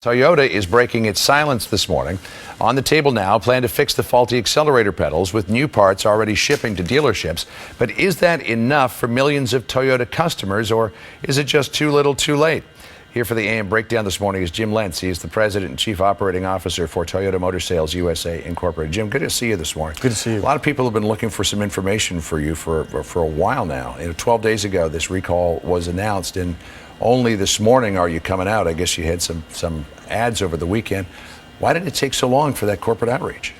Toyota is breaking its silence this morning. On the table now, plan to fix the faulty accelerator pedals with new parts already shipping to dealerships. But is that enough for millions of Toyota customers, or is it just too little too late? Here for the AM Breakdown this morning is Jim Lentz. He is the President and Chief Operating Officer for Toyota Motor Sales USA Incorporated. Jim, good to see you this morning. Good to see you. A lot of people have been looking for some information for you for a while now. 12 days ago, this recall was announced, and only this morning are you coming out. I guess you had some ads over the weekend. Why did it take so long for that corporate outreach?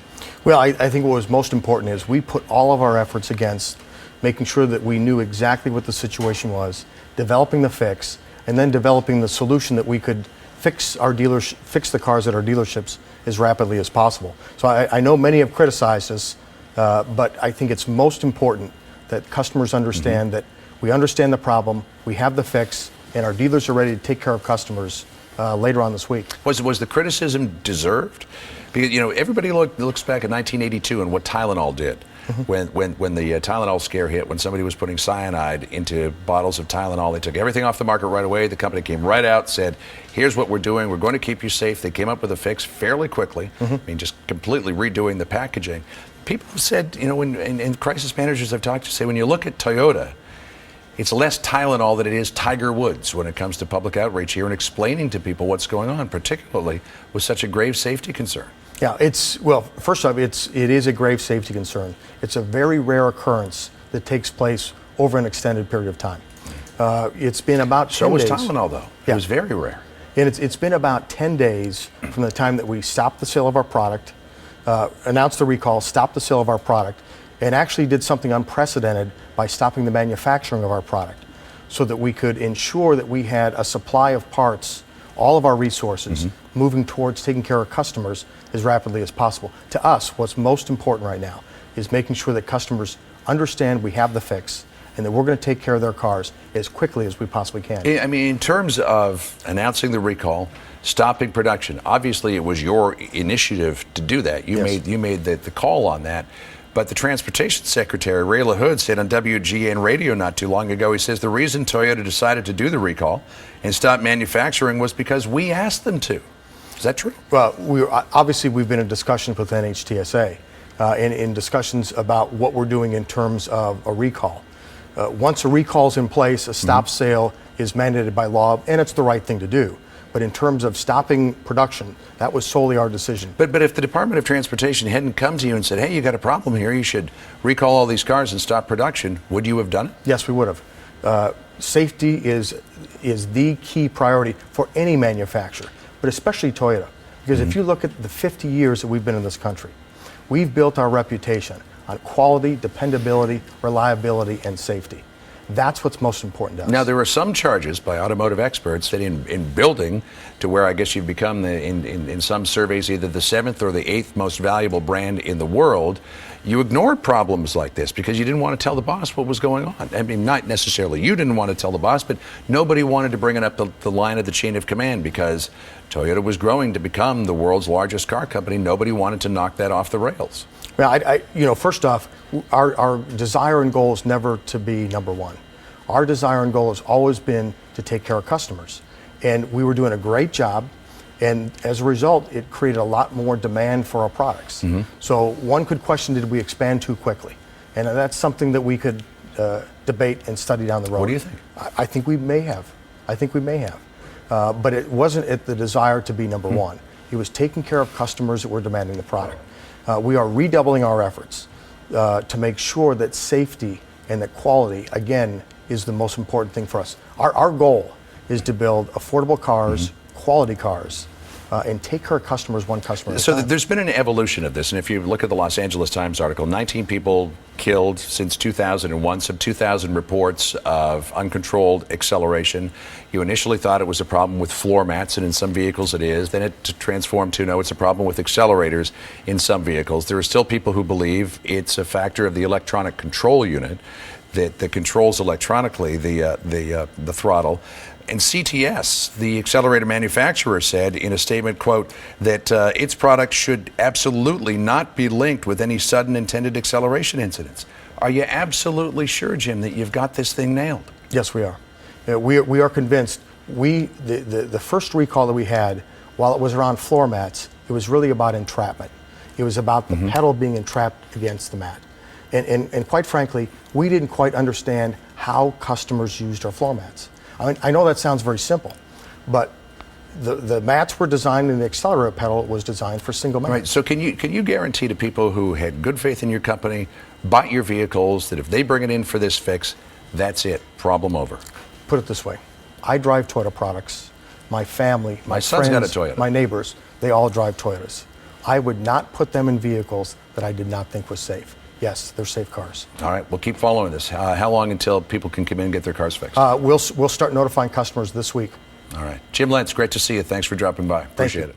Well, I think what was most important is we put all of our efforts against making sure that we knew exactly what the situation was, developing the fix, and then developing the solution that we could fix the cars at our dealerships as rapidly as possible. So I know many have criticized us, but I think it's most important that customers understand that we understand the problem, we have the fix, and our dealers are ready to take care of customers later on this week. Was the criticism deserved? Because everybody looks back at 1982 and what Tylenol did. When the Tylenol scare hit, when somebody was putting cyanide into bottles of Tylenol, they took everything off the market right away. The company came right out, said, here's what we're doing. We're going to keep you safe. They came up with a fix fairly quickly. I mean, just completely redoing the packaging. People have said, and crisis managers I've talked to say, when you look at Toyota, it's less Tylenol than it is Tiger Woods when it comes to public outreach here and explaining to people what's going on, particularly with such a grave safety concern. Yeah, first off, it is a grave safety concern. It's a very rare occurrence that takes place over an extended period of time. It's been about 10 days. So was Tylenol, though. Yeah. It was very rare. And it's been about 10 days from the time that we stopped the sale of our product, announced the recall, stopped the sale of our product, and actually did something unprecedented by stopping the manufacturing of our product so that we could ensure that we had a supply of parts, all of our resources, moving towards taking care of customers as rapidly as possible. To us, what's most important right now is making sure that customers understand we have the fix and that we're going to take care of their cars as quickly as we possibly can. I mean, in terms of announcing the recall, stopping production, obviously it was your initiative to do that. You made the call on that. But the Transportation Secretary, Ray LaHood, said on WGN radio not too long ago, he says the reason Toyota decided to do the recall and stop manufacturing was because we asked them to. Is that true? Well, we've been in discussions with NHTSA and in discussions about what we're doing in terms of a recall. Once a recall is in place, a stop sale is mandated by law, and it's the right thing to do. But in terms of stopping production, that was solely our decision. But if the Department of Transportation hadn't come to you and said, hey, you got a problem here, you should recall all these cars and stop production, would you have done it? Yes, we would have. Safety is the key priority for any manufacturer, but especially Toyota. Because if you look at the 50 years that we've been in this country, we've built our reputation on quality, dependability, reliability, and safety. That's what's most important to us. Now, there are some charges by automotive experts that in building to where I guess you've become, in some surveys, either the 7th or the 8th most valuable brand in the world, you ignored problems like this because you didn't want to tell the boss what was going on. I mean, not necessarily you didn't want to tell the boss, but nobody wanted to bring it up the line of the chain of command because Toyota was growing to become the world's largest car company. Nobody wanted to knock that off the rails. Well, first off, our desire and goal is never to be number one. Our desire and goal has always been to take care of customers. And we were doing a great job, and as a result, it created a lot more demand for our products. So one could question, did we expand too quickly? And that's something that we could debate and study down the road. What do you think? I think we may have. But it wasn't at the desire to be number one. It was taking care of customers that were demanding the product. We are redoubling our efforts to make sure that safety and that quality, again, is the most important thing for us. Our goal is to build affordable cars, quality cars, and take care of customers one customer at a time. So there's been an evolution of this, and if you look at the Los Angeles Times article, 19 people killed since 2001, some 2,000 reports of uncontrolled acceleration. You initially thought it was a problem with floor mats, and in some vehicles it is. Then it transformed to, no, it's a problem with accelerators in some vehicles. There are still people who believe it's a factor of the electronic control unit that controls electronically the throttle. And CTS, the accelerator manufacturer, said in a statement, quote, that its product should absolutely not be linked with any sudden intended acceleration incidents. Are you absolutely sure, Jim, that you've got this thing nailed? Yes, we are. We are convinced. The first recall that we had while it was around floor mats, it was really about entrapment. It was about the pedal being entrapped against the mat. And quite frankly, we didn't quite understand how customers used our floor mats. I mean, I know that sounds very simple, but the mats were designed and the accelerator pedal was designed for single mats. Right. So can you guarantee to people who had good faith in your company, bought your vehicles, that if they bring it in for this fix, that's it, problem over? Put it this way, I drive Toyota products. My family, my son's friends, got a Toyota. my neighbors, they all drive Toyotas. I would not put them in vehicles that I did not think was safe. Yes, they're safe cars. All right, we'll keep following this. How long until people can come in and get their cars fixed? We'll start notifying customers this week. All right. Jim Lentz, great to see you. Thanks for dropping by. Appreciate it.